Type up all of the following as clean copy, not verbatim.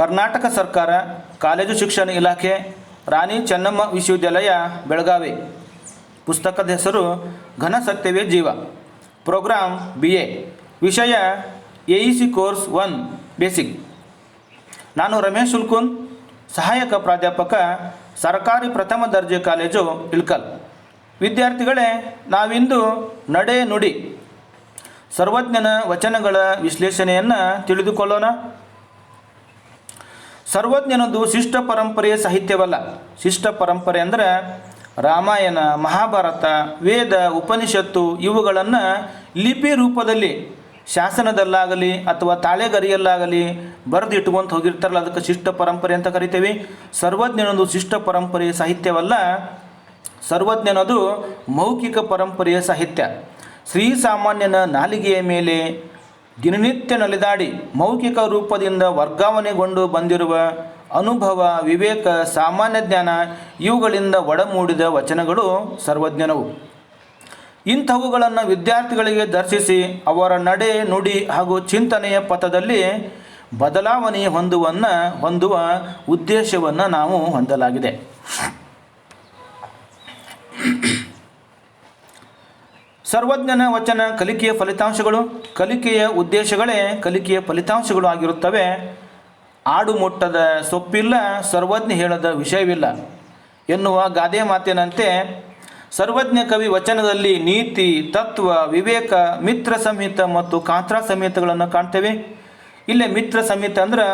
ಕರ್ನಾಟಕ ಸರ್ಕಾರ ಕಾಲೇಜು ಶಿಕ್ಷಣ ಇಲಾಖೆ ರಾಣಿ ಚೆನ್ನಮ್ಮ ವಿಶ್ವವಿದ್ಯಾಲಯ ಬೆಳಗಾವಿ. ಪುಸ್ತಕದ ಹೆಸರು ಘನ ಸತ್ಯವೇ ಜೀವ. Program BA. ವಿಷಯ AEC ಕೋರ್ಸ್ 1 ಬೇಸಿಕ್. ನಾನು ರಮೇಶ್ ಹುಲ್ಕುಂದ್, ಸಹಾಯಕ ಪ್ರಾಧ್ಯಾಪಕ, ಸರ್ಕಾರಿ ಪ್ರಥಮ ದರ್ಜೆ ಕಾಲೇಜು ಇಳಕಲ್. ವಿದ್ಯಾರ್ಥಿಗಳೇ, ನಾವಿಂದು ನಡೆ ನುಡಿ ಸರ್ವಜ್ಞನ ವಚನಗಳ ವಿಶ್ಲೇಷಣೆಯನ್ನು ತಿಳಿದುಕೊಳ್ಳೋಣ. ಸರ್ವಜ್ಞನದು ಶಿಷ್ಟ ಪರಂಪರೆಯ ಸಾಹಿತ್ಯವಲ್ಲ. ಶಿಷ್ಟ ಪರಂಪರೆ ಅಂದರೆ ರಾಮಾಯಣ, ಮಹಾಭಾರತ, ವೇದ, ಉಪನಿಷತ್ತು ಇವುಗಳನ್ನು ಲಿಪಿ ರೂಪದಲ್ಲಿ ಶಾಸನದಲ್ಲಾಗಲಿ ಅಥವಾ ತಾಳೆಗರಿಯಲ್ಲಾಗಲಿ ಬರೆದಿಟ್ಕೊಂತ ಹೋಗಿರ್ತಾರಲ್ಲ, ಅದಕ್ಕೆ ಶಿಷ್ಟ ಪರಂಪರೆ ಅಂತ ಕರಿತೇವೆ. ಸರ್ವಜ್ಞನದು ಶಿಷ್ಟ ಪರಂಪರೆಯ ಸಾಹಿತ್ಯವಲ್ಲ. ಸರ್ವಜ್ಞನದು ಮೌಖಿಕ ಪರಂಪರೆಯ ಸಾಹಿತ್ಯ. ಶ್ರೀಸಾಮಾನ್ಯನ ನಾಲಿಗೆಯ ಮೇಲೆ ದಿನನಿತ್ಯ ನಲಿದಾಡಿ ಮೌಖಿಕ ರೂಪದಿಂದ ವರ್ಗಾವಣೆಗೊಂಡು ಬಂದಿರುವ ಅನುಭವ, ವಿವೇಕ, ಸಾಮಾನ್ಯ ಜ್ಞಾನ ಇವುಗಳಿಂದ ಒಡಮೂಡಿದ ವಚನಗಳು ಸರ್ವಜ್ಞನವು. ಇಂಥವುಗಳನ್ನು ವಿದ್ಯಾರ್ಥಿಗಳಿಗೆ ದರ್ಶಿಸಿ ಅವರ ನಡೆ ನುಡಿ ಹಾಗೂ ಚಿಂತನೆಯ ಪಥದಲ್ಲಿ ಬದಲಾವಣೆ ಹೊಂದುವ ಉದ್ದೇಶವನ್ನು ನಾವು ಹೊಂದಲಾಗಿದೆ. ಸರ್ವಜ್ಞನ ವಚನ ಕಲಿಕೆಯ ಫಲಿತಾಂಶಗಳು. ಕಲಿಕೆಯ ಉದ್ದೇಶಗಳೇ ಕಲಿಕೆಯ ಫಲಿತಾಂಶಗಳು ಆಗಿರುತ್ತವೆ. ಆಡು ಮುಟ್ಟದ ಸೊಪ್ಪಿಲ್ಲ, ಸರ್ವಜ್ಞ ಹೇಳದ ವಿಷಯವಿಲ್ಲ ಎನ್ನುವ ಗಾದೆ ಮಾತಿನಂತೆ ಸರ್ವಜ್ಞ ಕವಿ ವಚನದಲ್ಲಿ ನೀತಿ, ತತ್ವ, ವಿವೇಕ, ಮಿತ್ರ ಸಂಹಿತ ಮತ್ತು ಕಾಂತ್ರ ಸಂಹಿತಗಳನ್ನು ಕಾಣ್ತೇವೆ. ಇಲ್ಲೇ ಮಿತ್ರ ಸಂಹಿತ ಅಂದ್ರೆ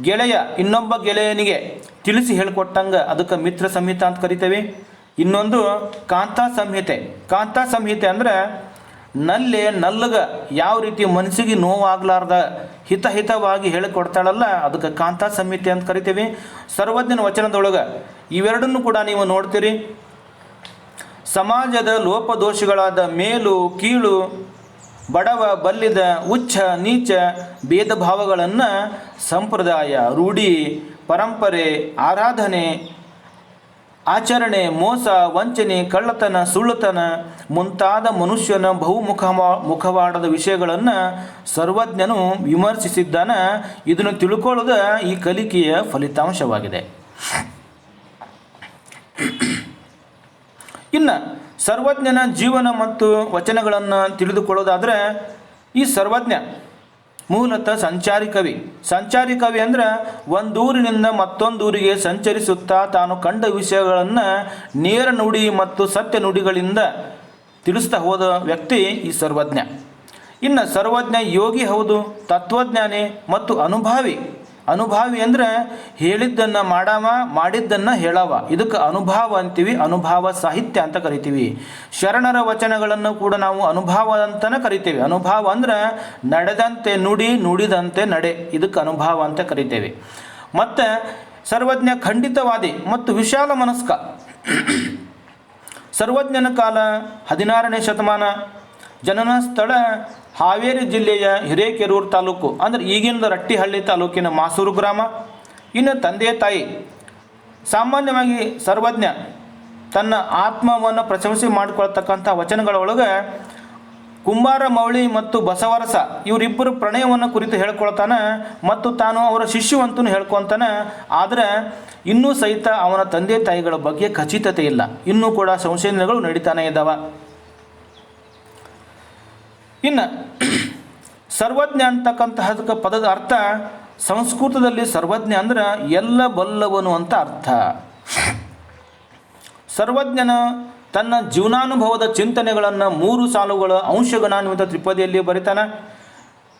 ಗೆಳೆಯ ಇನ್ನೊಬ್ಬ ಗೆಳೆಯನಿಗೆ ತಿಳಿಸಿ ಹೇಳಿಕೊಟ್ಟಂಗೆ ಅದಕ್ಕೆ ಮಿತ್ರ ಸಂಹಿತ ಅಂತ ಕರಿತೇವೆ. ಇನ್ನೊಂದು ಕಾಂತಾ ಸಂಹಿತೆ. ಕಾಂತಾ ಸಂಹಿತೆ ಅಂದರೆ ನಲ್ಲಗ ಯಾವ ರೀತಿ ಮನಸ್ಸಿಗೆ ನೋವಾಗಲಾರ್ದ ಹಿತವಾಗಿ ಹೇಳಿಕೊಡ್ತಾಳಲ್ಲ, ಅದಕ್ಕೆ ಕಾಂತಾ ಸಂಹಿತೆ ಅಂತ ಕರಿತೀವಿ. ಸರ್ವಜ್ಞನ ವಚನದೊಳಗೆ ಇವೆರಡನ್ನು ಕೂಡ ನೀವು ನೋಡ್ತೀರಿ. ಸಮಾಜದ ಲೋಪದೋಷಗಳಾದ ಮೇಲು ಕೀಳು, ಬಡವ ಬಲ್ಲಿದ, ಉಚ್ಚ ನೀಚ ಭೇದ ಭಾವಗಳನ್ನು ಸಂಪ್ರದಾಯ, ರೂಢಿ, ಪರಂಪರೆ, ಆರಾಧನೆ, ಆಚರಣೆ, ಮೋಸ, ವಂಚನೆ, ಕಳ್ಳತನ, ಸುಳ್ಳುತನ ಮುಂತಾದ ಮನುಷ್ಯನ ಮುಖವಾಡದ ವಿಷಯಗಳನ್ನು ಸರ್ವಜ್ಞನು ವಿಮರ್ಶಿಸಿದ್ದಾನೆ. ಇದನ್ನು ತಿಳ್ಕೊಳ್ಳೋದು ಈ ಕಲಿಕೆಯ ಫಲಿತಾಂಶವಾಗಿದೆ. ಇನ್ನು ಸರ್ವಜ್ಞನ ಜೀವನ ಮತ್ತು ವಚನಗಳನ್ನು ತಿಳಿದುಕೊಳ್ಳೋದಾದರೆ, ಈ ಸರ್ವಜ್ಞ ಮೂಲತಃ ಸಂಚಾರಿ ಕವಿ. ಸಂಚಾರಿ ಕವಿ ಅಂದರೆ ಒಂದೂರಿನಿಂದ ಮತ್ತೊಂದೂರಿಗೆ ಸಂಚರಿಸುತ್ತಾ ತಾನು ಕಂಡ ವಿಷಯಗಳನ್ನು ನೇರ ನುಡಿ ಮತ್ತು ಸತ್ಯ ನುಡಿಗಳಿಂದ ತಿಳಿಸ್ತಾ ಹೋದ ವ್ಯಕ್ತಿ ಈ ಸರ್ವಜ್ಞ. ಇನ್ನು ಸರ್ವಜ್ಞ ಯೋಗಿ ಹೌದು, ತತ್ವಜ್ಞಾನಿ ಮತ್ತು ಅನುಭಾವಿ. ಅನುಭಾವಿ ಅಂದರೆ ಹೇಳಿದ್ದನ್ನು ಮಾಡಿದ್ದನ್ನು ಹೇಳವ, ಇದಕ್ಕೆ ಅನುಭವ ಅಂತೀವಿ. ಅನುಭವ ಸಾಹಿತ್ಯ ಅಂತ ಕರಿತೀವಿ. ಶರಣರ ವಚನಗಳನ್ನು ಕೂಡ ನಾವು ಅನುಭವ ಅಂತಲೇ ಕರಿತೇವೆ. ಅನುಭವ ಅಂದರೆ ನಡೆದಂತೆ ನುಡಿ, ನುಡಿದಂತೆ ನಡೆ, ಇದಕ್ಕೆ ಅನುಭವ ಅಂತ ಕರಿತೇವೆ. ಮತ್ತು ಸರ್ವಜ್ಞ ಖಂಡಿತವಾದಿ ಮತ್ತು ವಿಶಾಲ ಮನಸ್ಕ. ಸರ್ವಜ್ಞನ ಕಾಲ 16ನೇ ಶತಮಾನ. ಜನನ ಸ್ಥಳ ಹಾವೇರಿ ಜಿಲ್ಲೆಯ ಹಿರೇಕೆರೂರು ತಾಲೂಕು, ಅಂದರೆ ಈಗಿನ ರಟ್ಟಿಹಳ್ಳಿ ತಾಲೂಕಿನ ಮಾಸೂರು ಗ್ರಾಮ. ಇನ್ನು ತಂದೆ ತಾಯಿ. ಸಾಮಾನ್ಯವಾಗಿ ಸರ್ವಜ್ಞ ತನ್ನ ಆತ್ಮವನ್ನು ಪ್ರಶಂಸೆ ಮಾಡಿಕೊಳ್ತಕ್ಕಂಥ ವಚನಗಳೊಳಗೆ ಕುಂಬಾರ ಮೌಳಿ ಮತ್ತು ಬಸವರಸ ಇವರಿಬ್ಬರು ಪ್ರಣಯವನ್ನು ಕುರಿತು ಹೇಳ್ಕೊಳ್ತಾನೆ ಮತ್ತು ತಾನು ಅವರ ಶಿಷ್ಯವಂತನು ಹೇಳ್ಕೊತಾನೆ. ಆದರೆ ಇನ್ನೂ ಸಹಿತ ಅವನ ತಂದೆ ತಾಯಿಗಳ ಬಗ್ಗೆ ಖಚಿತತೆ ಇಲ್ಲ. ಇನ್ನೂ ಕೂಡ ಸಂಶೋಧನೆಗಳು ನಡೀತಾನೆ ಇದ್ದಾವೆ. ಇನ್ನು ಸರ್ವಜ್ಞ ಅಂತಕ್ಕಂತಹದಕ್ಕೆ ಪದದ ಅರ್ಥ ಸಂಸ್ಕೃತದಲ್ಲಿ ಸರ್ವಜ್ಞ ಅಂದರೆ ಎಲ್ಲ ಬಲ್ಲವನು ಅಂತ ಅರ್ಥ. ಸರ್ವಜ್ಞನ ತನ್ನ ಜೀವನಾನುಭವದ ಚಿಂತನೆಗಳನ್ನು 3 ಸಾಲುಗಳ ಅಂಶಗಣಾನ್ವಿತ ತ್ರಿಪದಿಯಲ್ಲಿ ಬರೀತಾನೆ.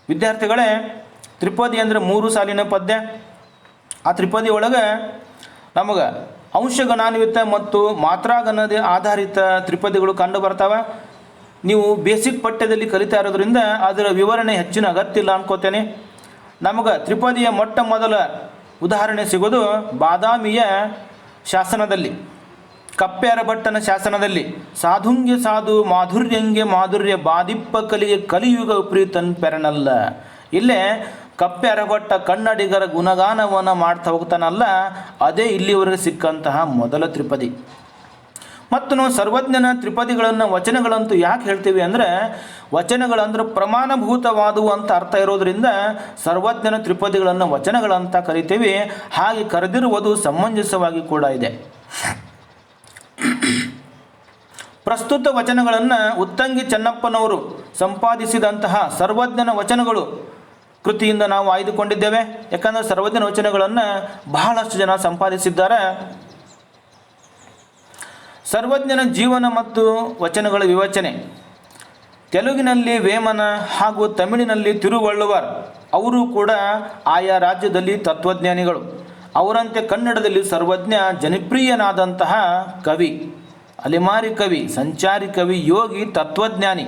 ವಿದ್ಯಾರ್ಥಿಗಳೇ, ತ್ರಿಪದಿ ಅಂದರೆ 3 ಸಾಲಿನ ಪದ್ಯ. ಆ ತ್ರಿಪದಿ ಒಳಗೆ ನಮಗೆ ಅಂಶಗಣಾನ್ವಿತ ಮತ್ತು ಮಾತ್ರಾಗಣದ ಆಧಾರಿತ ತ್ರಿಪದಿಗಳು ಕಂಡು ಬರ್ತಾವೆ. ನೀವು ಬೇಸಿಕ್ ಪಠ್ಯದಲ್ಲಿ ಕಲಿತಾ ಇರೋದ್ರಿಂದ ಅದರ ವಿವರಣೆ ಹೆಚ್ಚಿನ ಅಗತ್ಯ ಇಲ್ಲ ಅನ್ಕೋತೇನೆ. ನಮಗೆ ತ್ರಿಪದಿಯ ಮೊಟ್ಟ ಮೊದಲ ಉದಾಹರಣೆ ಸಿಗೋದು ಬಾದಾಮಿಯ ಶಾಸನದಲ್ಲಿ, ಕಪ್ಪೆರ ಭಟ್ಟನ ಶಾಸನದಲ್ಲಿ. ಸಾಧುಂಗೆ ಸಾಧು, ಮಾಧುರ್ಯಂಗೆ ಮಾಧುರ್ಯ, ಬಾದಿಪ್ಪ ಕಲಿಗೆ ಕಲಿಯುಗ ವಿಪರೀತನ್ ಪೆರನಲ್ಲ. ಇಲ್ಲೇ ಕಪ್ಪೆ ಅರಭಟ್ಟ ಕನ್ನಡಿಗರ ಗುಣಗಾನವನ್ನು ಮಾಡ್ತಾ ಹೋಗ್ತಾನಲ್ಲ, ಅದೇ ಇಲ್ಲಿವರೆಗೆ ಸಿಕ್ಕಂತಹ ಮೊದಲ ತ್ರಿಪದಿ. ಮತ್ತು ನಾವು ಸರ್ವಜ್ಞನ ತ್ರಿಪದಿಗಳನ್ನು ವಚನಗಳಂತೂ ಯಾಕೆ ಹೇಳ್ತೀವಿ ಅಂದರೆ ವಚನಗಳಂದ್ರೆ ಪ್ರಮಾಣಭೂತವಾದವು ಅಂತ ಅರ್ಥ ಇರೋದರಿಂದ ಸರ್ವಜ್ಞನ ತ್ರಿಪದಿಗಳನ್ನು ವಚನಗಳಂತ ಕರಿತೀವಿ. ಹಾಗೆ ಕರೆದಿರುವುದು ಸಮಂಜಸವಾಗಿ ಕೂಡ ಇದೆ. ಪ್ರಸ್ತುತ ವಚನಗಳನ್ನು ಉತ್ತಂಗಿ ಚೆನ್ನಪ್ಪನವರು ಸಂಪಾದಿಸಿದಂತಹ ಸರ್ವಜ್ಞನ ವಚನಗಳು ಕೃತಿಯಿಂದ ನಾವು ಆಯ್ದುಕೊಂಡಿದ್ದೇವೆ. ಯಾಕಂದರೆ ಸರ್ವಜ್ಞನ ವಚನಗಳನ್ನು ಬಹಳಷ್ಟು ಜನ ಸಂಪಾದಿಸಿದ್ದಾರೆ. ಸರ್ವಜ್ಞನ ಜೀವನ ಮತ್ತು ವಚನಗಳ ವಿವಚನೆ ತೆಲುಗಿನಲ್ಲಿ ವೇಮನ ಹಾಗೂ ತಮಿಳಿನಲ್ಲಿ ತಿರುವಳ್ಳುವರ್ ಅವರು ಕೂಡ ಆಯಾ ರಾಜ್ಯದಲ್ಲಿ ತತ್ವಜ್ಞಾನಿಗಳು. ಅವರಂತೆ ಕನ್ನಡದಲ್ಲಿ ಸರ್ವಜ್ಞ ಜನಪ್ರಿಯನಾದಂತಹ ಕವಿ, ಅಲೆಮಾರಿ ಕವಿ, ಸಂಚಾರಿ ಕವಿ, ಯೋಗಿ, ತತ್ವಜ್ಞಾನಿ.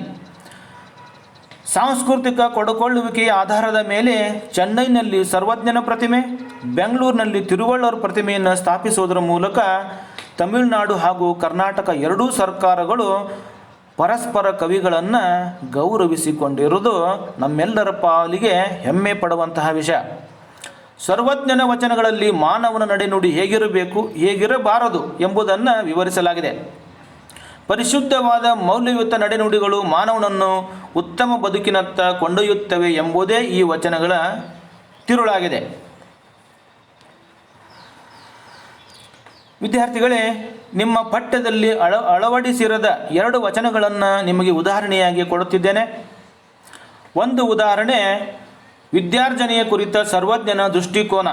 ಸಾಂಸ್ಕೃತಿಕ ಕೊಡುಕೊಳ್ಳುವಿಕೆಯ ಆಧಾರದ ಮೇಲೆ ಚೆನ್ನೈನಲ್ಲಿ ಸರ್ವಜ್ಞನ ಪ್ರತಿಮೆ, ಬೆಂಗಳೂರಿನಲ್ಲಿ ತಿರುವಳ್ಳುವರ್ ಪ್ರತಿಮೆಯನ್ನು ಸ್ಥಾಪಿಸುವುದರ ಮೂಲಕ ತಮಿಳುನಾಡು ಹಾಗೂ ಕರ್ನಾಟಕ ಎರಡೂ ಸರ್ಕಾರಗಳು ಪರಸ್ಪರ ಕವಿಗಳನ್ನು ಗೌರವಿಸಿಕೊಂಡಿರುವುದು ನಮ್ಮೆಲ್ಲರ ಪಾಲಿಗೆ ಹೆಮ್ಮೆ ಪಡುವಂತಹ ವಿಷಯ. ಸರ್ವಜ್ಞನ ವಚನಗಳಲ್ಲಿ ಮಾನವನ ನಡೆನುಡಿ ಹೇಗಿರಬೇಕು, ಹೇಗಿರಬಾರದು ಎಂಬುದನ್ನು ವಿವರಿಸಲಾಗಿದೆ. ಪರಿಶುದ್ಧವಾದ ಮೌಲ್ಯಯುತ ನಡೆನುಡಿಗಳು ಮಾನವನನ್ನು ಉತ್ತಮ ಬದುಕಿನತ್ತ ಕೊಂಡೊಯ್ಯುತ್ತವೆ ಎಂಬುದೇ ಈ ವಚನಗಳ ತಿರುಳಾಗಿದೆ. ವಿದ್ಯಾರ್ಥಿಗಳೇ, ನಿಮ್ಮ ಪಠ್ಯದಲ್ಲಿ ಅಳವಡಿಸಿರದ 2 ವಚನಗಳನ್ನು ನಿಮಗೆ ಉದಾಹರಣೆಯಾಗಿ ಕೊಡುತ್ತಿದ್ದೇನೆ. ಒಂದು ಉದಾಹರಣೆ ವಿದ್ಯಾರ್ಜನೆಯ ಕುರಿತ ಸರ್ವಜ್ಞನ ದೃಷ್ಟಿಕೋನ.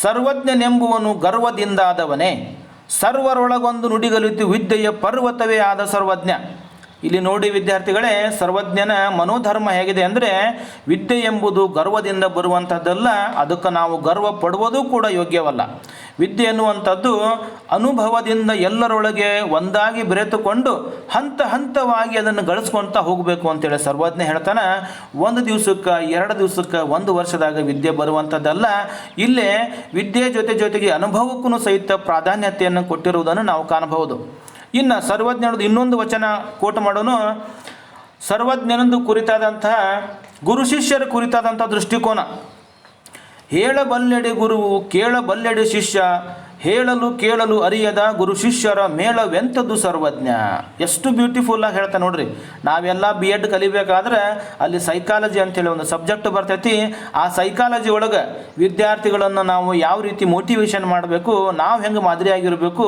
ಸರ್ವಜ್ಞನೆಂಬುವನು ಗರ್ವದಿಂದಾದವನೇ, ಸರ್ವರೊಳಗೊಂದು ನುಡಿಗಲಿತು ವಿದ್ಯೆಯ ಪರ್ವತವೇ ಆದ ಸರ್ವಜ್ಞ. ಇಲ್ಲಿ ನೋಡಿ ವಿದ್ಯಾರ್ಥಿಗಳೇ, ಸರ್ವಜ್ಞನ ಮನೋಧರ್ಮ ಹೇಗಿದೆ ಅಂದರೆ ವಿದ್ಯೆ ಎಂಬುದು ಗರ್ವದಿಂದ ಬರುವಂಥದ್ದಲ್ಲ, ಅದಕ್ಕೆ ನಾವು ಗರ್ವ ಪಡುವುದೂ ಕೂಡ ಯೋಗ್ಯವಲ್ಲ. ವಿದ್ಯೆ ಎನ್ನುವಂಥದ್ದು ಅನುಭವದಿಂದ ಎಲ್ಲರೊಳಗೆ ಒಂದಾಗಿ ಬೆರೆತುಕೊಂಡು ಹಂತ ಹಂತವಾಗಿ ಅದನ್ನು ಗಳಿಸ್ಕೊಳ್ತಾ ಹೋಗಬೇಕು ಅಂತೇಳಿ ಸರ್ವಜ್ಞ ಹೇಳ್ತಾನೆ. 1 ದಿವಸಕ್ಕೆ 2 ದಿವಸಕ್ಕೆ 1 ವರ್ಷದಾಗ ವಿದ್ಯೆ ಬರುವಂಥದ್ದಲ್ಲ. ಇಲ್ಲೇ ವಿದ್ಯೆ ಜೊತೆಗೆ ಅನುಭವಕ್ಕೂ ಸಹಿತ ಪ್ರಾಧಾನ್ಯತೆಯನ್ನು ಕೊಟ್ಟಿರುವುದನ್ನು ನಾವು ಕಾಣಬಹುದು. ಇನ್ನು ಸರ್ವಜ್ಞನದು ಇನ್ನೊಂದು ವಚನ ಕೋಟ್ ಮಾಡೋಣ. ಸರ್ವಜ್ಞನದು ಕುರಿತಾದಂತಹ ಗುರು ಶಿಷ್ಯರ ಕುರಿತಾದಂಥ ದೃಷ್ಟಿಕೋನ. ಹೇಳಬಲ್ಲೆಡೆ ಗುರುವು ಕೇಳಬಲ್ಲೆಡೆ ಶಿಷ್ಯ, ಹೇಳಲು ಕೇಳಲು ಅರಿಯದ ಗುರು ಶಿಷ್ಯರ ಮೇಳವೆಂಥದ್ದು ಸರ್ವಜ್ಞ. ಎಷ್ಟು ಬ್ಯೂಟಿಫುಲ್ಲಾಗಿ ಹೇಳ್ತಾ ನೋಡ್ರಿ. ನಾವೆಲ್ಲ BEd ಕಲಿಬೇಕಾದ್ರೆ ಅಲ್ಲಿ ಸೈಕಾಲಜಿ ಅಂತೇಳಿ ಒಂದು ಸಬ್ಜೆಕ್ಟ್ ಬರ್ತೈತಿ. ಆ ಸೈಕಾಲಜಿ ಒಳಗೆ ವಿದ್ಯಾರ್ಥಿಗಳನ್ನು ನಾವು ಯಾವ ರೀತಿ ಮೋಟಿವೇಶನ್ ಮಾಡಬೇಕು, ನಾವು ಹೆಂಗೆ ಮಾದರಿಯಾಗಿರಬೇಕು,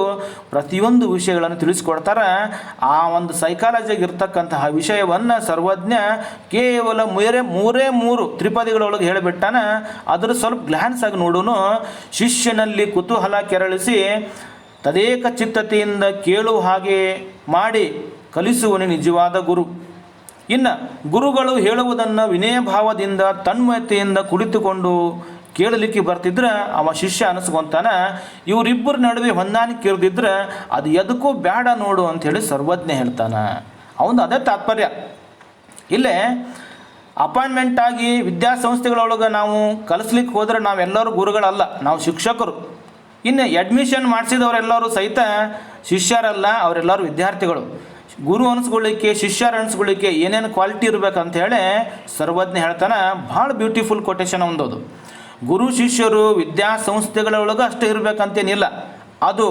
ಪ್ರತಿಯೊಂದು ವಿಷಯಗಳನ್ನು ತಿಳಿಸ್ಕೊಡ್ತಾರೆ. ಆ ಒಂದು ಸೈಕಾಲಜಿಯಾಗಿ ಇರ್ತಕ್ಕಂತಹ ವಿಷಯವನ್ನು ಸರ್ವಜ್ಞ ಕೇವಲ ಮೂರೇ ಮೂರು ತ್ರಿಪದಿಗಳೊಳಗೆ ಹೇಳಿಬಿಟ್ಟಾನ. ಅದರ ಸ್ವಲ್ಪ ಗ್ಲಾನ್ಸ್ ಆಗಿ ನೋಡೋಣ. ಶಿಷ್ಯನಲ್ಲಿ ಕುತೂಹಲ ಕೆರಳಿಸಿ ತದೇಕ ಚಿತ್ತತೆಯಿಂದ ಕೇಳುವ ಹಾಗೆ ಮಾಡಿ ಕಲಿಸುವನೇ ನಿಜವಾದ ಗುರು. ಇನ್ನು ಗುರುಗಳು ಹೇಳುವುದನ್ನು ವಿನಯಭಾವದಿಂದ ತನ್ಮಯತೆಯಿಂದ ಕುಳಿತುಕೊಂಡು ಕೇಳಲಿಕ್ಕೆ ಬರ್ತಿದ್ರೆ ಅವ ಶಿಷ್ಯ ಅನಿಸ್ಕೊಂತಾನೆ. ಇವರಿಬ್ಬರ ನಡುವೆ ಹೊಂದಾಣಿಕೆ ಇರ್ದಿದ್ರೆ ಅದು ಎದಕ್ಕೂ ಬೇಡ ನೋಡು ಅಂಥೇಳಿ ಸರ್ವಜ್ಞ ಹೇಳ್ತಾನೆ. ಅವನು ಅದೇ ತಾತ್ಪರ್ಯ. ಇಲ್ಲೇ ಅಪಾಯಿಂಟ್ಮೆಂಟ್ ಆಗಿ ವಿದ್ಯಾಸಂಸ್ಥೆಗಳೊಳಗೆ ನಾವು ಕಲಿಸ್ಲಿಕ್ಕೆ ಹೋದರೆ ನಾವೆಲ್ಲರೂ ಗುರುಗಳಲ್ಲ, ನಾವು ಶಿಕ್ಷಕರು. ಇನ್ನು ಅಡ್ಮಿಷನ್ ಮಾಡಿಸಿದವರೆಲ್ಲರೂ ಸಹಿತ ಶಿಷ್ಯರಲ್ಲ, ಅವರೆಲ್ಲರೂ ವಿದ್ಯಾರ್ಥಿಗಳು. ಗುರು ಅನಿಸ್ಕೊಳ್ಳಿಕ್ಕೆ, ಶಿಷ್ಯರ ಅನಿಸ್ಕೊಳ್ಳಿಕ್ಕೆ ಏನೇನು ಕ್ವಾಲಿಟಿ ಇರಬೇಕಂತ ಹೇಳಿ ಸರ್ವಜ್ಞ ಹೇಳ್ತಾನೆ. ಭಾಳ ಬ್ಯೂಟಿಫುಲ್ ಕೊಟೇಶನ್ ಒಂದದು. ಗುರು ಶಿಷ್ಯರು ವಿದ್ಯಾಸಂಸ್ಥೆಗಳೊಳಗೆ ಅಷ್ಟೇ ಇರಬೇಕಂತೇನಿಲ್ಲ. ಅದು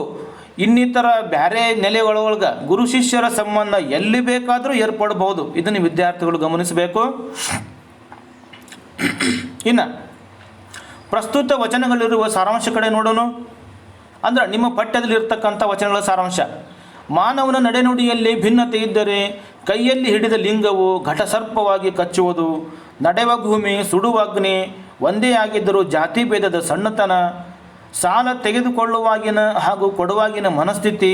ಇನ್ನಿತರ ಬೇರೆ ನೆಲೆಗಳೊಳಗೆ ಗುರು ಶಿಷ್ಯರ ಸಂಬಂಧ ಎಲ್ಲಿ ಬೇಕಾದರೂ ಏರ್ಪಡಬಹುದು. ಇದನ್ನು ವಿದ್ಯಾರ್ಥಿಗಳು ಗಮನಿಸಬೇಕು. ಇನ್ನು ಪ್ರಸ್ತುತ ವಚನಗಳಿರುವ ಸಾರಾಂಶ ಕಡೆ ನೋಡೋಣ. ಅಂದ್ರೆ ನಿಮ್ಮ ಪಠ್ಯದಲ್ಲಿ ಇರ್ತಕ್ಕಂಥ ವಚನಗಳ ಸಾರಾಂಶ. ಮಾನವನ ನಡೆನುಡಿಯಲ್ಲಿ ಭಿನ್ನತೆ ಇದ್ದರೆ ಕೈಯಲ್ಲಿ ಹಿಡಿದ ಲಿಂಗವು ಘಟಸರ್ಪವಾಗಿ ಕಚ್ಚುವುದು, ನಡೆವ ಭೂಮಿ ಸುಡುವ ಅಗ್ನಿ, ಒಂದೇ ಆಗಿದ್ದರೂ ಜಾತಿ ಭೇದದ ಸಣ್ಣತನ, ಸಾಲ ತೆಗೆದುಕೊಳ್ಳುವಾಗಿನ ಹಾಗೂ ಕೊಡುವಾಗಿನ ಮನಸ್ಥಿತಿ,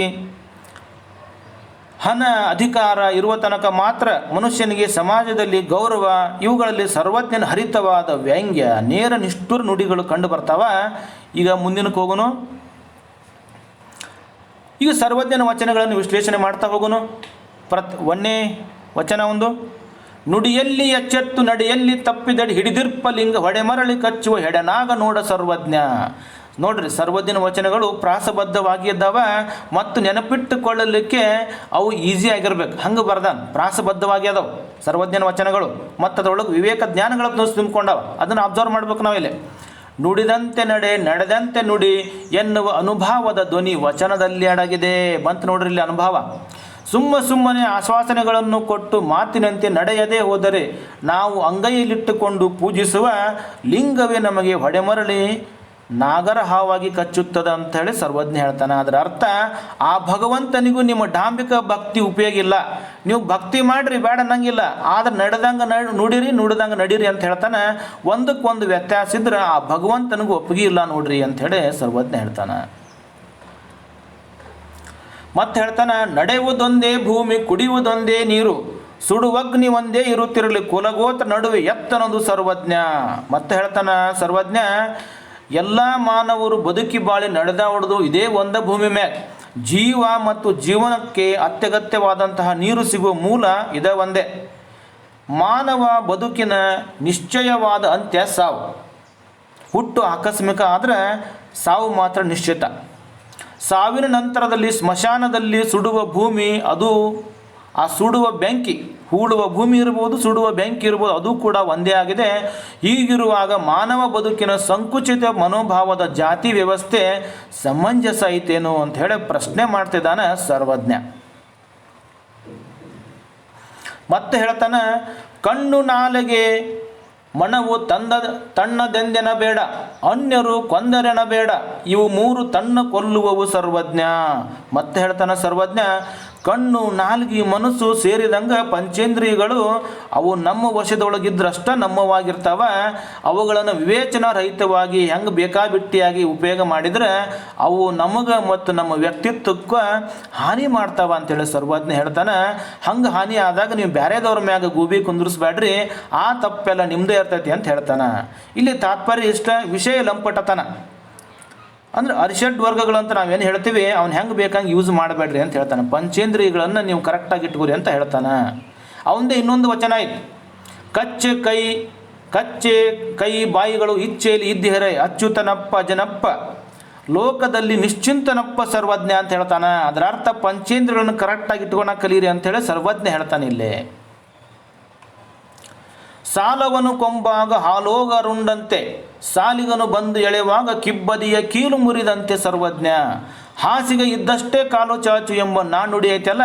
ಹಣ ಅಧಿಕಾರ ಇರುವ ತನಕ ಮಾತ್ರ ಮನುಷ್ಯನಿಗೆ ಸಮಾಜದಲ್ಲಿ ಗೌರವ, ಇವುಗಳಲ್ಲಿ ಸರ್ವಜ್ಞನ ಹರಿತವಾದ ವ್ಯಂಗ್ಯ ನೇರ ನಿಷ್ಠುರ ನುಡಿಗಳು ಕಂಡು ಬರ್ತಾವ. ಈಗ ಮುಂದಿನಕ್ಕೆ ಹೋಗೋಣ. ಈಗ ಸರ್ವಜ್ಞನ ವಚನಗಳನ್ನು ವಿಶ್ಲೇಷಣೆ ಮಾಡ್ತಾ ಹೋಗೋಣ. ಒಂದೇ ವಚನ ಒಂದು. ನುಡಿಯಲ್ಲಿ ಎಚ್ಚೆತ್ತು ನಡೆಯಲ್ಲಿ ತಪ್ಪಿದಡಿ ಹಿಡಿದಿರ್ಪ ಲಿಂಗ ಹೊಡೆಮರಳಿ ಕಚ್ಚುವ ಹೆಡನಾಗ ನೋಡ ಸರ್ವಜ್ಞ. ನೋಡ್ರಿ, ಸರ್ವಜ್ಞನ ವಚನಗಳು ಪ್ರಾಸಬದ್ಧವಾಗಿದ್ದಾವ ಮತ್ತು ನೆನಪಿಟ್ಟುಕೊಳ್ಳಲಿಕ್ಕೆ ಅವು ಈಸಿ ಆಗಿರ್ಬೇಕು. ಹಂಗೆ ಬರ್ದಾನ, ಪ್ರಾಸಬದ್ಧವಾಗಿ ಅದಾವ ಸರ್ವಜ್ಞನ ವಚನಗಳು. ಮತ್ತು ಅದರೊಳಗೆ ವಿವೇಕ ಜ್ಞಾನಗಳನ್ನು ತುಂಬಿಕೊಂಡವ. ಅದನ್ನು ಅಬ್ಸರ್ವ್ ಮಾಡ್ಬೇಕು ನಾವಿಲ್ಲಿ. ನುಡಿದಂತೆ ನಡೆ ನಡೆದಂತೆ ನುಡಿ ಎನ್ನುವ ಅನುಭವದ ಧ್ವನಿ ವಚನದಲ್ಲಿ ಅಡಗಿದೆ. ಬಂತು ನೋಡ್ರಿ ಇಲ್ಲಿ ಅನುಭವ. ಸುಮ್ಮನೆ ಆಶ್ವಾಸನೆಗಳನ್ನು ಕೊಟ್ಟು ಮಾತಿನಂತೆ ನಡೆಯದೇ ಹೋದರೆ ನಾವು ಅಂಗೈಯಲ್ಲಿಟ್ಟುಕೊಂಡು ಪೂಜಿಸುವ ಲಿಂಗವೇ ನಮಗೆ ಹೊಡೆಮರಳಿ ನಾಗರ ಹಾವಾಗಿ ಕಚ್ಚುತ್ತದೆ ಅಂಥೇಳಿ ಸರ್ವಜ್ಞ ಹೇಳ್ತಾನೆ. ಅದರ ಅರ್ಥ ಆ ಭಗವಂತನಿಗೂ ನಿಮ್ಮ ಡಾಂಬಿಕ ಭಕ್ತಿ ಉಪಯೋಗ ಇಲ್ಲ. ನೀವು ಭಕ್ತಿ ಮಾಡಿರಿ, ಬೇಡ ಅನ್ನಂಗಿಲ್ಲ, ಆದ್ರೆ ನಡೆದಂಗೆ ನುಡಿರಿ, ನುಡಿದಂಗೆ ನಡೀರಿ ಅಂತ ಹೇಳ್ತಾನೆ. ಒಂದಕ್ಕೊಂದು ವ್ಯತ್ಯಾಸ ಇದ್ರೆ ಆ ಭಗವಂತನಿಗೂ ಒಪ್ಪಿಗೆ ಇಲ್ಲ ನೋಡ್ರಿ ಅಂಥೇಳಿ ಸರ್ವಜ್ಞ ಹೇಳ್ತಾನೆ. ಮತ್ತೆ ಹೇಳ್ತಾನೆ, ನಡೆಯುವುದೊಂದೇ ಭೂಮಿ, ಕುಡಿಯುವುದೊಂದೇ ನೀರು, ಸುಡುವಗ್ನಿ ಒಂದೇ ಇರುತ್ತಿರಲಿ, ಕುಲಗೋತ್ರ ನಡುವೆ ಎತ್ತನದು ಸರ್ವಜ್ಞ. ಮತ್ತೆ ಹೇಳ್ತಾನೆ ಸರ್ವಜ್ಞ, ಎಲ್ಲ ಮಾನವರು ಬದುಕಿ ಬಾಳಿ ನಡೆದಾಡುವುದು ಇದೇ ಒಂದ ಭೂಮಿ ಮ್ಯಾಗ. ಜೀವ ಮತ್ತು ಜೀವನಕ್ಕೆ ಅತ್ಯಗತ್ಯವಾದಂತಹ ನೀರು ಸಿಗುವ ಮೂಲ ಇದೇ ಒಂದೇ. ಮಾನವ ಬದುಕಿನ ನಿಶ್ಚಯವಾದ ಅಂತ್ಯ ಸಾವು. ಹುಟ್ಟು ಆಕಸ್ಮಿಕ ಆದರೆ ಸಾವು ಮಾತ್ರ ನಿಶ್ಚಿತ. ಸಾವಿನ ನಂತರದಲ್ಲಿ ಸ್ಮಶಾನದಲ್ಲಿ ಸುಡುವ ಭೂಮಿ, ಅದು ಆ ಸುಡುವ ಬೆಂಕಿ, ಹೂಡುವ ಭೂಮಿ ಇರ್ಬೋದು, ಸುಡುವ ಬೆಂಕಿ ಇರ್ಬೋದು, ಅದು ಕೂಡ ಒಂದೇ ಆಗಿದೆ. ಹೀಗಿರುವಾಗ ಮಾನವ ಬದುಕಿನ ಸಂಕುಚಿತ ಮನೋಭಾವದ ಜಾತಿ ವ್ಯವಸ್ಥೆ ಸಮಂಜಸ ಐತೇನು ಅಂತ ಹೇಳಿ ಪ್ರಶ್ನೆ ಮಾಡ್ತಿದ್ದಾನೆ ಸರ್ವಜ್ಞ. ಮತ್ತೆ ಹೇಳ್ತಾನೆ, ಕಣ್ಣು ನಾಲೆಗೆ ಮನವು ತಣ್ಣದೆಂದೆನ ಬೇಡ, ಅನ್ಯರು ಕೊಂದರೆನ ಬೇಡ, ಇವು ಮೂರು ತನ್ನ ಕೊಲ್ಲುವವು ಸರ್ವಜ್ಞ. ಮತ್ತೆ ಹೇಳ್ತಾನೆ ಸರ್ವಜ್ಞ, ಕಣ್ಣು ನಾಲ್ಗಿ ಮನಸ್ಸು ಸೇರಿದಂಗೆ ಪಂಚೇಂದ್ರಿಯಗಳು ಅವು ನಮ್ಮ ವಶದೊಳಗಿದ್ರಷ್ಟ ನಮ್ಮವಾಗಿರ್ತಾವ. ಅವುಗಳನ್ನು ವಿವೇಚನಾ ರಹಿತವಾಗಿ ಹೆಂಗೆ ಬೇಕಾಬಿಟ್ಟಿಯಾಗಿ ಉಪಯೋಗ ಮಾಡಿದರೆ ಅವು ನಮಗೆ ಮತ್ತು ನಮ್ಮ ವ್ಯಕ್ತಿತ್ವಕ್ಕೆ ಹಾನಿ ಮಾಡ್ತಾವ ಅಂತೇಳಿ ಸರ್ವಜ್ಞ ಹೇಳ್ತಾನೆ. ಹಂಗೆ ಹಾನಿ ಆದಾಗ ನೀವು ಬೇರೆದವ್ರ ಮ್ಯಾಗ ಗೂಬಿ ಕುಂದ್ರಿಸ್ಬೇಡ್ರಿ, ಆ ತಪ್ಪೆಲ್ಲ ನಿಮ್ಮದೇ ಇರ್ತೈತಿ ಅಂತ ಹೇಳ್ತಾನೆ. ಇಲ್ಲಿ ತಾತ್ಪರ್ಯ ಇಷ್ಟ, ವಿಷಯ ಲಂಪಟತನ ಅಂದ್ರೆ ಅರಿಷಡ್ ವರ್ಗಗಳಂತ ನಾವೇನು ಹೇಳ್ತೀವಿ ಅವ್ನು ಹೆಂಗೆ ಬೇಕಂಗೆ ಯೂಸ್ ಮಾಡಬೇಡ್ರಿ ಅಂತ ಹೇಳ್ತಾನೆ. ಪಂಚೇಂದ್ರಿಯಗಳನ್ನು ನೀವು ಕರೆಕ್ಟಾಗಿ ಇಟ್ಕೋರಿ ಅಂತ ಹೇಳ್ತಾನೆ. ಅವಂದೇ ಇನ್ನೊಂದು ವಚನ ಐತಿ, ಕಚ್ಚೆ ಕೈ ಬಾಯಿಗಳು ಇಚ್ಛೆಯಲ್ಲಿ ಇದ್ದಿಹರೆ ಅಚ್ಯುತನಪ್ಪ ಜನಪ್ಪ ಲೋಕದಲ್ಲಿ ನಿಶ್ಚಿಂತನಪ್ಪ ಸರ್ವಜ್ಞ ಅಂತ ಹೇಳ್ತಾನೆ. ಅದರ ಅರ್ಥ ಪಂಚೇಂದ್ರಿಯಗಳನ್ನು ಕರೆಕ್ಟಾಗಿ ಇಟ್ಕೊಳಕ್ಕೆ ಕಲೀರಿ ಅಂತೇಳಿ ಸರ್ವಜ್ಞ ಹೇಳ್ತಾನೆ. ಇಲ್ಲಿ ಸಾಲವನು ಕೊಂಬಾಗ ಹಾಲೋಗರುಂಡಂತೆ, ಸಾಲಿಗನು ಬಂದು ಎಳೆವಾಗ ಕಿಬ್ಬದಿಯ ಕೀಲು ಮುರಿದಂತೆ ಸರ್ವಜ್ಞ. ಹಾಸಿಗೆ ಇದ್ದಷ್ಟೇ ಕಾಲು ಚಾಚು ಎಂಬ ನಾಣ್ಣುಡಿ ಐತಲ್ಲ,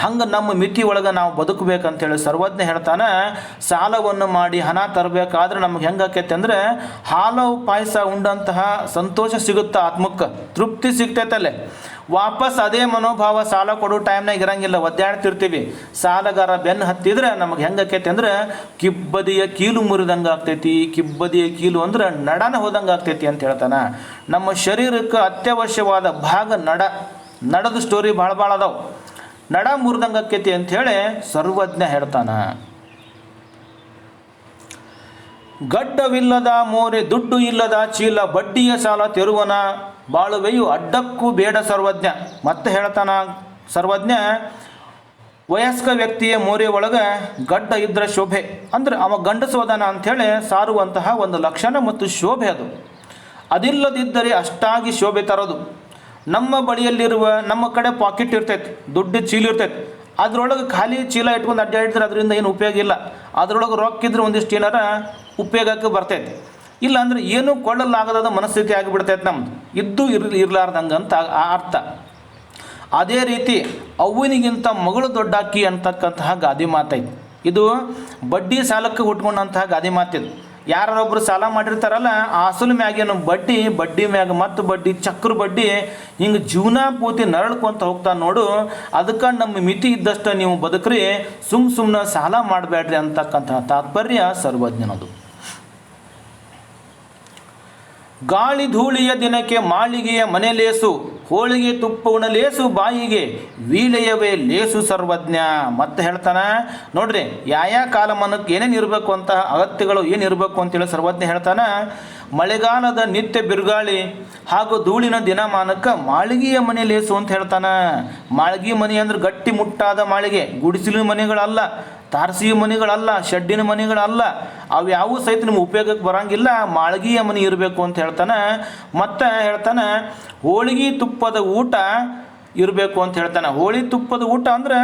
ಹಂಗೆ ನಮ್ಮ ಮಿತಿ ಒಳಗೆ ನಾವು ಬದುಕಬೇಕಂತೇಳಿ ಸರ್ವಜ್ಞ ಹೇಳ್ತಾನೆ. ಸಾಲವನ್ನು ಮಾಡಿ ಹಣ ತರಬೇಕಾದ್ರೆ ನಮ್ಗೆ ಹೆಂಗಾಕೈತೆ ಅಂದರೆ, ಹಾಲು ಪಾಯಸ ಉಂಡಂತಹ ಸಂತೋಷ ಸಿಗುತ್ತೆ, ಆತ್ಮಕ್ಕೆ ತೃಪ್ತಿ ಸಿಗ್ತೈತಲ್ಲೇ. ವಾಪಸ್ ಅದೇ ಮನೋಭಾವ ಸಾಲ ಕೊಡೋ ಟೈಮ್ನಾಗ ಇರಂಗಿಲ್ಲ, ಒದ್ದಾಡ್ತಿರ್ತೀವಿ. ಸಾಲಗಾರ ಬೆನ್ನು ಹತ್ತಿದ್ರೆ ನಮಗೆ ಹೆಂಗಾಕೈತಿ ಅಂದ್ರೆ ಕಿಬ್ಬದಿಯ ಕೀಲು ಮುರಿದಂಗೆ ಆಗ್ತೈತಿ. ಕಿಬ್ಬದಿಯ ಕೀಲು ಅಂದ್ರೆ ನಡನ ಹೋದಂಗೆ ಆಗ್ತೈತಿ ಅಂತ ಹೇಳ್ತಾನೆ. ನಮ್ಮ ಶರೀರಕ್ಕೆ ಅತ್ಯವಶ್ಯವಾದ ಭಾಗ ನಡದ ಸ್ಟೋರಿ ಭಾಳ ಅದಾವ. ನಡ ಮುರಿದಂಗೆ ಆಕೈತಿ ಅಂಥೇಳಿ ಸರ್ವಜ್ಞ ಹೇಳ್ತಾನೆ. ಗಡ್ಡವಿಲ್ಲದ ಮೋರೆ, ದುಡ್ಡು ಇಲ್ಲದ ಚೀಲ, ಬಡ್ಡಿಯ ಸಾಲ ತೆರುವನ ಬಾಳುವೆಯು ಅಡ್ಡಕ್ಕೂ ಬೇಡ ಸರ್ವಜ್ಞ. ಮತ್ತೆ ಹೇಳ್ತಾನ ಸರ್ವಜ್ಞ, ವಯಸ್ಕ ವ್ಯಕ್ತಿಯ ಮೋರೆ ಒಳಗೆ ಗಡ್ಡ ಇದ್ದರೆ ಶೋಭೆ, ಅಂದ್ರೆ ಅವ ಗಂಡಸೋದನ ಅಂಥೇಳಿ ಸಾರುವಂತಹ ಒಂದು ಲಕ್ಷಣ ಮತ್ತು ಶೋಭೆ ಅದು. ಅದಿಲ್ಲದಿದ್ದರೆ ಅಷ್ಟಾಗಿ ಶೋಭೆ ತರೋದು. ನಮ್ಮ ಬಳಿಯಲ್ಲಿರುವ, ನಮ್ಮ ಕಡೆ ಪಾಕೆಟ್ ಇರ್ತೈತಿ, ದುಡ್ಡು ಚೀಲ ಇರ್ತೈತಿ, ಅದರೊಳಗೆ ಖಾಲಿ ಚೀಲ ಇಟ್ಕೊಂಡು ಅಡ್ಡಾಡಿದ್ರೆ ಅದರಿಂದ ಏನು ಉಪಯೋಗ ಇಲ್ಲ. ಅದರೊಳಗೆ ರೊಕ್ಕಿದ್ರೆ ಒಂದಿಷ್ಟು ಏನಾರ ಉಪಯೋಗಕ್ಕೆ ಬರ್ತೈತಿ. ಇಲ್ಲ ಅಂದರೆ ಏನೂ ಕೊಳ್ಳಲಾಗದ ಮನಸ್ಥಿತಿ ಆಗಿಬಿಡ್ತೈತೆ ನಮ್ದು, ಇದ್ದು ಇರ್ಲಾರ್ದಂಗೆ ಅಂತ ಆ ಅರ್ಥ. ಅದೇ ರೀತಿ ಅವ್ವನಿಗಿಂತ ಮಗಳು ದೊಡ್ಡಾಕಿ ಅಂತಕ್ಕಂತಹ ಗಾದೆ ಮಾತೈತಿ. ಇದು ಬಡ್ಡಿ ಸಾಲಕ್ಕೆ ಹುಟ್ಕೊಂಡಂತಹ ಗಾದೆ ಮಾತಿದು. ಯಾರೊಬ್ಬರು ಸಾಲ ಮಾಡಿರ್ತಾರಲ್ಲ, ಆ ಅಸಲು ಮ್ಯಾಗೇನು ಬಡ್ಡಿ ಮ್ಯಾಗ ಮತ್ತು ಬಡ್ಡಿ, ಚಕ್ರ ಬಡ್ಡಿ, ಹಿಂಗೆ ಜೀವನ ಪೂರ್ತಿ ನರಳ್ಕೊಂತ ಹೋಗ್ತಾನೆ ನೋಡು. ಅದಕ್ಕೆ ನಮ್ಮ ಮಿತಿ ಇದ್ದಷ್ಟು ನೀವು ಬದುಕ್ರಿ, ಸುಮ್ಮನೆ ಸಾಲ ಮಾಡಬೇಡ್ರಿ ಅಂತಕ್ಕಂತಹ ತಾತ್ಪರ್ಯ ಸರ್ವಜ್ಞನದು. ಗಾಳಿ ಧೂಳಿಯ ದಿನಕ್ಕೆ ಮಾಳಿಗೆಯ ಮನೆ ಲೇಸು, ಹೋಳಿಗೆ ತುಪ್ಪ ಉಣಲೇಸು ಬಾಯಿಗೆ ವೀಳೆಯವೇ ಲೇಸು ಸರ್ವಜ್ಞ. ಮತ್ತೆ ಹೇಳ್ತಾನೆ ನೋಡ್ರಿ, ಯಾವ ಕಾಲಮಾನಕ್ಕೆ ಏನೇನು ಇರಬೇಕು ಅಂತ, ಅಗತ್ಯಗಳು ಏನಿರಬೇಕು ಅಂತೇಳಿ ಸರ್ವಜ್ಞ ಹೇಳ್ತಾನೆ. ಮಳೆಗಾಲದ ನಿತ್ಯ ಬಿರುಗಾಳಿ ಹಾಗೂ ಧೂಳಿನ ದಿನಮಾನಕ್ಕೆ ಮಾಳಿಗೆಯ ಮನೆ ಲೇಸು ಅಂತ ಹೇಳ್ತಾನೆ. ಮಾಳಿಗೆ ಮನೆ ಅಂದ್ರೆ ಗಟ್ಟಿ ಮುಟ್ಟಾದ ಮಾಳಿಗೆ, ಗುಡಿಸಿಲು ಮನೆಗಳಲ್ಲ, ತಾರಸಿ ಮನೆಗಳಲ್ಲ, ಶೆಡ್ಡಿನ ಮನೆಗಳಲ್ಲ, ಅವು ಯಾವ ಸಹಿತ ನಿಮ್ಗೆ ಉಪಯೋಗಕ್ಕೆ ಬರೋಂಗಿಲ್ಲ, ಮಾಳ್ಗಿಯ ಮನೆ ಇರಬೇಕು ಅಂತ ಹೇಳ್ತಾನೆ. ಮತ್ತು ಹೇಳ್ತಾನೆ ಹೋಳಿಗೆ ತುಪ್ಪದ ಊಟ ಇರಬೇಕು ಅಂತ ಹೇಳ್ತಾನೆ. ಹೋಳಿ ತುಪ್ಪದ ಊಟ ಅಂದ್ರೆ,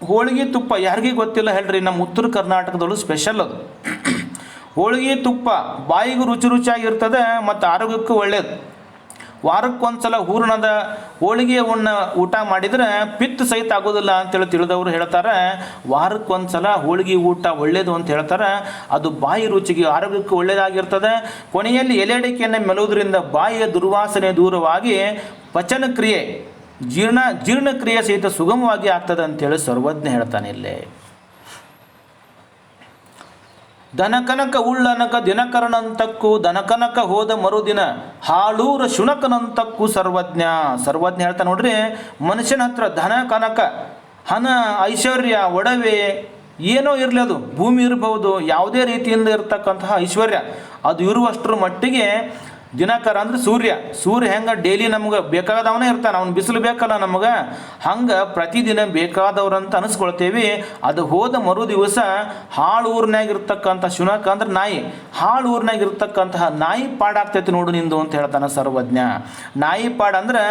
ಹೋಳಿಗೆ ತುಪ್ಪ ಯಾರಿಗೂ ಗೊತ್ತಿಲ್ಲ ಹೇಳ್ರಿ, ನಮ್ಮ ಉತ್ತರ ಕರ್ನಾಟಕದಲ್ಲೂ ಸ್ಪೆಷಲ್ ಅದು. ಹೋಳಿಗೆ ತುಪ್ಪ ಬಾಯಿಗೂ ರುಚಿ ರುಚಿಯಾಗಿರ್ತದೆ ಮತ್ತು ಆರೋಗ್ಯಕ್ಕೂ ಒಳ್ಳೆಯದು. ವಾರಕ್ಕೊಂದ್ಸಲ ಹೂರಣದ ಹೋಳಿಗೆ ಊಟ ಮಾಡಿದರೆ ಪಿತ್ತ ಸಹಿತ ಆಗೋದಿಲ್ಲ ಅಂತೇಳಿ ತಿಳಿದವರು ಹೇಳ್ತಾರೆ. ವಾರಕ್ಕೊಂದ್ಸಲ ಹೋಳಿಗೆ ಊಟ ಒಳ್ಳೆಯದು ಅಂತ ಹೇಳ್ತಾರೆ. ಅದು ಬಾಯಿ ರುಚಿಗೆ ಆರೋಗ್ಯಕ್ಕೆ ಒಳ್ಳೆಯದಾಗಿರ್ತದೆ. ಕೊನೆಯಲ್ಲಿ ಎಲೆ ಅಡಿಕೆಯನ್ನು ಮೆಲುವುದರಿಂದ ಬಾಯಿಯ ದುರ್ವಾಸನೆ ದೂರವಾಗಿ ಪಚನಕ್ರಿಯೆ ಜೀರ್ಣಕ್ರಿಯೆ ಸಹಿತ ಸುಗಮವಾಗಿ ಆಗ್ತದೆ ಅಂತೇಳಿ ಸರ್ವಜ್ಞ ಹೇಳ್ತಾನೆ ಇಲ್ಲಿ. ದನಕನಕ ಉಳ್ಳನಕ ದಿನಕರನಂತಕ್ಕೂ ದನಕನಕ ಹೋದ ಮರುದಿನ ಹಾಳೂರ ಶುನಕನಂತಕ್ಕೂ ಸರ್ವಜ್ಞ ಹೇಳ್ತಾ ನೋಡ್ರಿ, ಮನುಷ್ಯನ ಹತ್ರ ಧನ ಕನಕ ಹಣ ಐಶ್ವರ್ಯ ಒಡವೆ ಏನೋ ಇರಲಿ, ಅದು ಭೂಮಿ ಇರಬಹುದು, ಯಾವುದೇ ರೀತಿಯಿಂದ ಇರತಕ್ಕಂತಹ ಐಶ್ವರ್ಯ ಅದು ಇರುವಷ್ಟರ ಮಟ್ಟಿಗೆ ದಿನಕರ ಅಂದ್ರೆ ಸೂರ್ಯ ಹೆಂಗೆ ಡೈಲಿ ನಮ್ಗೆ ಬೇಕಾದವನೇ ಇರ್ತಾನೆ, ಅವ್ನು ಬಿಸಿಲು ಬೇಕಲ್ಲ ನಮಗೆ, ಹಂಗೆ ಪ್ರತಿದಿನ ಬೇಕಾದವ್ರಂತ ಅನಿಸ್ಕೊಳ್ತೇವೆ. ಅದು ಹೋದ ಮರು ದಿವಸ ಹಾಳು ಊರಿನಾಗಿರ್ತಕ್ಕಂಥ ಶುನಕ ಅಂದ್ರೆ ನಾಯಿ, ಹಾಳು ಊರಿನಾಗಿರ್ತಕ್ಕಂತಹ ನಾಯಿ ಪಾಡಾಗ್ತೈತಿ ನೋಡು ನಿಂದು ಅಂತ ಹೇಳ್ತಾನೆ ಸರ್ವಜ್ಞ. ನಾಯಿ ಪಾಡ ಅಂದ್ರೆ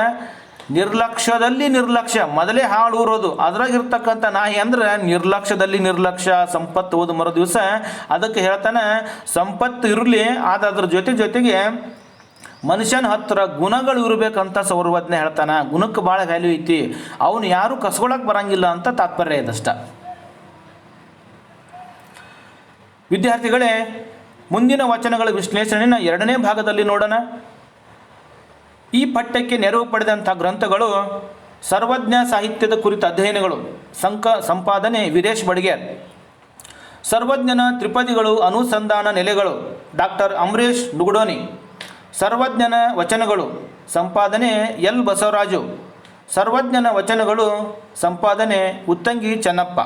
ನಿರ್ಲಕ್ಷ್ಯದಲ್ಲಿ ನಿರ್ಲಕ್ಷ್ಯ, ಮೊದಲೇ ಹಾಳು ಊರೋದು, ಅದ್ರಾಗಿರ್ತಕ್ಕಂಥ ನಾಯಿ ಅಂದ್ರೆ ನಿರ್ಲಕ್ಷ್ಯದಲ್ಲಿ ನಿರ್ಲಕ್ಷ್ಯ, ಸಂಪತ್ತು ಹೋದ ಮರು ದಿವಸ. ಅದಕ್ಕೆ ಹೇಳ್ತಾನೆ ಸಂಪತ್ತು ಇರಲಿ, ಆದ್ರೆ ಅದ್ರ ಜೊತೆಗೆ ಮನುಷ್ಯನ ಹತ್ರ ಗುಣಗಳು ಇರಬೇಕಂತ ಸರ್ವಜ್ಞ ಹೇಳ್ತಾನೆ. ಗುಣಕ್ಕೆ ಭಾಳ ವ್ಯಾಲ್ಯೂ ಐತಿ, ಅವನು ಯಾರು ಕಸ್ಕೊಳಕ್ಕೆ ಬರಂಗಿಲ್ಲ ಅಂತ ತಾತ್ಪರ್ಯ ಇದಷ್ಟ. ವಿದ್ಯಾರ್ಥಿಗಳೇ, ಮುಂದಿನ ವಚನಗಳ ವಿಶ್ಲೇಷಣೆನ 2ನೇ ಭಾಗದಲ್ಲಿ ನೋಡೋಣ. ಈ ಪಠ್ಯಕ್ಕೆ ನೆರವು ಪಡೆದಂಥ ಗ್ರಂಥಗಳು ಸರ್ವಜ್ಞ ಸಾಹಿತ್ಯದ ಕುರಿತ ಅಧ್ಯಯನಗಳು, ಸಂಪಾದನೆ ವೀರೇಶ್ ಬಡಿಗೇರ್. ಸರ್ವಜ್ಞನ ತ್ರಿಪದಿಗಳು ಅನುಸಂಧಾನ ನೆಲೆಗಳು, ಡಾಕ್ಟರ್ ಅಮರೇಶ್ ನುಗುಡೋನಿ. ಸರ್ವಜ್ಞನ ವಚನಗಳು, ಸಂಪಾದನೆ ಎಲ್ ಬಸವರಾಜು. ಸರ್ವಜ್ಞನ ವಚನಗಳು, ಸಂಪಾದನೆ ಉತ್ತಂಗಿ ಚೆನ್ನಪ್ಪ.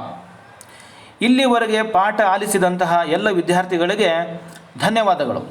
ಇಲ್ಲಿವರೆಗೆ ಪಾಠ ಆಲಿಸಿದಂತಹ ಎಲ್ಲ ವಿದ್ಯಾರ್ಥಿಗಳಿಗೆ ಧನ್ಯವಾದಗಳು.